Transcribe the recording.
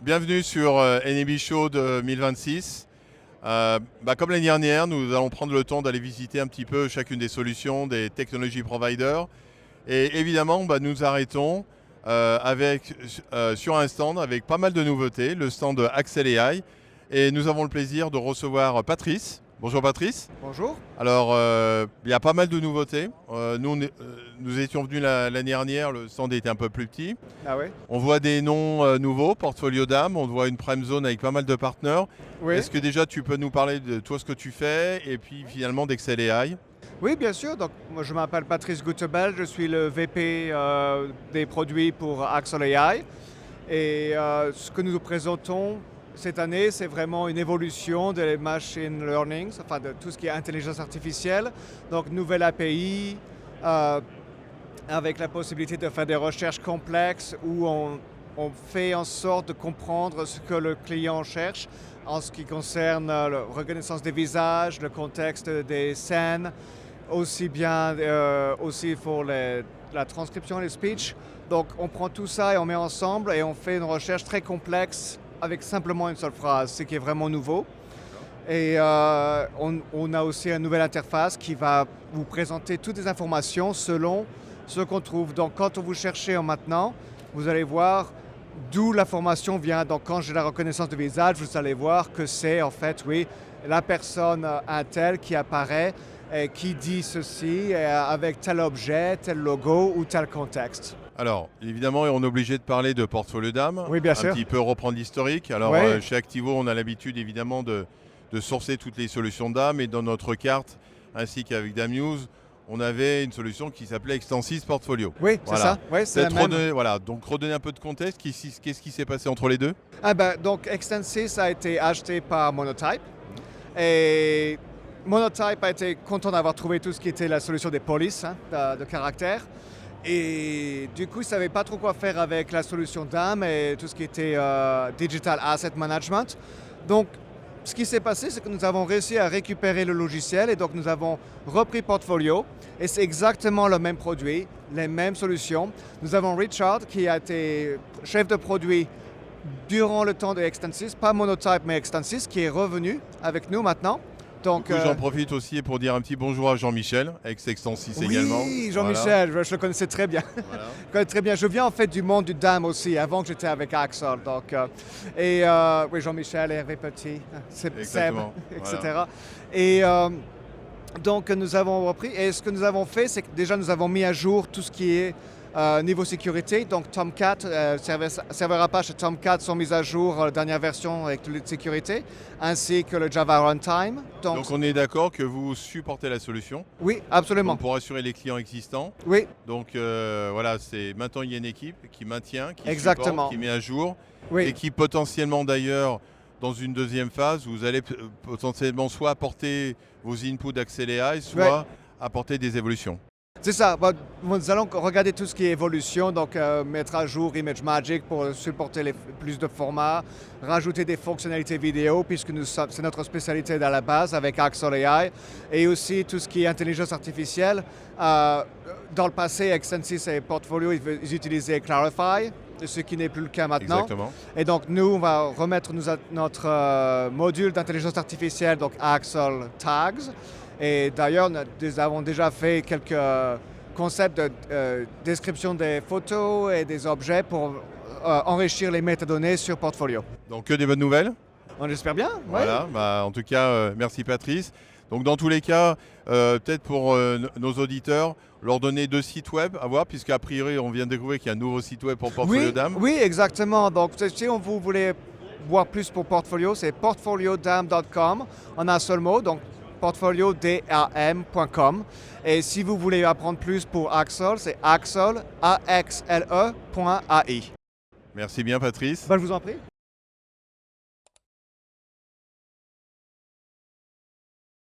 Bienvenue sur NAB Show 2026. Comme l'année dernière, nous allons prendre le temps d'aller visiter un petit peu chacune des solutions des technology providers. Et évidemment, nous nous arrêtons sur un stand avec pas mal de nouveautés, le stand de Axel AI. Et nous avons le plaisir de recevoir Patrice. Bonjour Patrice. Bonjour. Alors, il y a pas mal de nouveautés. Nous étions venus l'année dernière, le stand était un peu plus petit. Ah ouais. On voit des noms nouveaux, Portfolio DAM, on voit une Prime Zone avec pas mal de partenaires. Oui. Est-ce que déjà tu peux nous parler de toi, ce que tu fais, et puis finalement d'Excel AI? Oui, bien sûr. Donc, moi, je m'appelle Patrice Gutebel, je suis le VP des produits pour Axel AI. Et ce que nous présentons cette année, c'est vraiment une évolution des machine learning, enfin de tout ce qui est intelligence artificielle. Donc, nouvelle API, avec la possibilité de faire des recherches complexes où on fait en sorte de comprendre ce que le client cherche en ce qui concerne la reconnaissance des visages, le contexte des scènes, aussi bien aussi pour la transcription et le speech. Donc on prend tout ça et on met ensemble et on fait une recherche très complexe avec simplement une seule phrase, ce qui est vraiment nouveau. Et on a aussi une nouvelle interface qui va vous présenter toutes les informations selon ce qu'on trouve. Donc quand vous cherchez en maintenant, vous allez voir d'où l'information vient. Donc quand j'ai la reconnaissance de visage, vous allez voir que c'est en fait, oui, la personne un tel qui apparaît et qui dit ceci avec tel objet, tel logo ou tel contexte. Alors, évidemment, on est obligé de parler de Portfolio DAM. Oui, bien sûr. Un petit peu reprendre l'historique. Alors, Oui. chez Activo, on a l'habitude évidemment de sourcer toutes les solutions DAM, et dans notre carte, ainsi qu'avec DAMUse, on avait une solution qui s'appelait Extensys Portfolio. Oui, c'est ça. Oui, c'est la même. Donc redonner un peu de contexte, qu'est-ce qui s'est passé entre les deux? Donc Extensys a été acheté par Monotype et Monotype a été content d'avoir trouvé tout ce qui était la solution des polices de caractère. Et du coup, ils ne savaient pas trop quoi faire avec la solution DAM et tout ce qui était Digital Asset Management. Donc, ce qui s'est passé, c'est que nous avons réussi à récupérer le logiciel et donc nous avons repris Portfolio et c'est exactement le même produit, les mêmes solutions. Nous avons Richard qui a été chef de produit durant le temps de Extensys, pas Monotype mais Extensys, qui est revenu avec nous maintenant. Donc, J'en profite aussi pour dire un petit bonjour à Jean-Michel, ex-Extensys également. Oui, Jean-Michel, Voilà. je le connaissais très bien. Voilà. Je connais très bien. Je viens en fait du monde du DAM aussi, avant que j'étais avec Axel. Donc, oui, Jean-Michel, Hervé Petit, Seb, Exactement, etc. voilà. Et donc nous avons repris. Et ce que nous avons fait, c'est que déjà nous avons mis à jour tout ce qui est niveau sécurité. Donc Tomcat, serveur Apache et Tomcat sont mis à jour, la dernière version avec toutes les sécurités, ainsi que le Java Runtime. Donc on est d'accord que vous supportez la solution. Oui, absolument. Donc, pour assurer les clients existants. Oui. Donc voilà, c'est maintenant il y a une équipe qui maintient, qui Exactement. supporte, qui met à jour, Oui. et qui potentiellement d'ailleurs, dans une deuxième phase, vous allez potentiellement soit apporter vos inputs d'Axel AI, soit apporter des évolutions. C'est ça. Nous allons regarder tout ce qui est évolution, donc mettre à jour ImageMagick pour supporter plus de formats, rajouter des fonctionnalités vidéo, puisque c'est notre spécialité à la base avec Axel AI, et aussi tout ce qui est intelligence artificielle. Dans le passé, Extensys et Portfolio, ils utilisaient Clarify, ce qui n'est plus le cas maintenant. Exactement. Et donc nous, on va remettre notre module d'intelligence artificielle, donc Axel Tags. Et d'ailleurs, nous avons déjà fait quelques concepts de description des photos et des objets pour enrichir les métadonnées sur Portfolio. Donc que des bonnes nouvelles. On espère bien. Voilà, en tout cas, merci Patrice. Donc dans tous les cas, peut-être pour nos auditeurs, leur donner 2 sites web à voir, puisqu'à priori, on vient de découvrir qu'il y a un nouveau site web pour Portfolio DAM. Oui, exactement. Donc si vous voulez voir plus pour Portfolio, c'est portfoliodam.com en un seul mot. Donc portfoliodam.com. Et si vous voulez apprendre plus pour Axel, c'est axle.ai. Merci bien Patrice. Je vous en prie.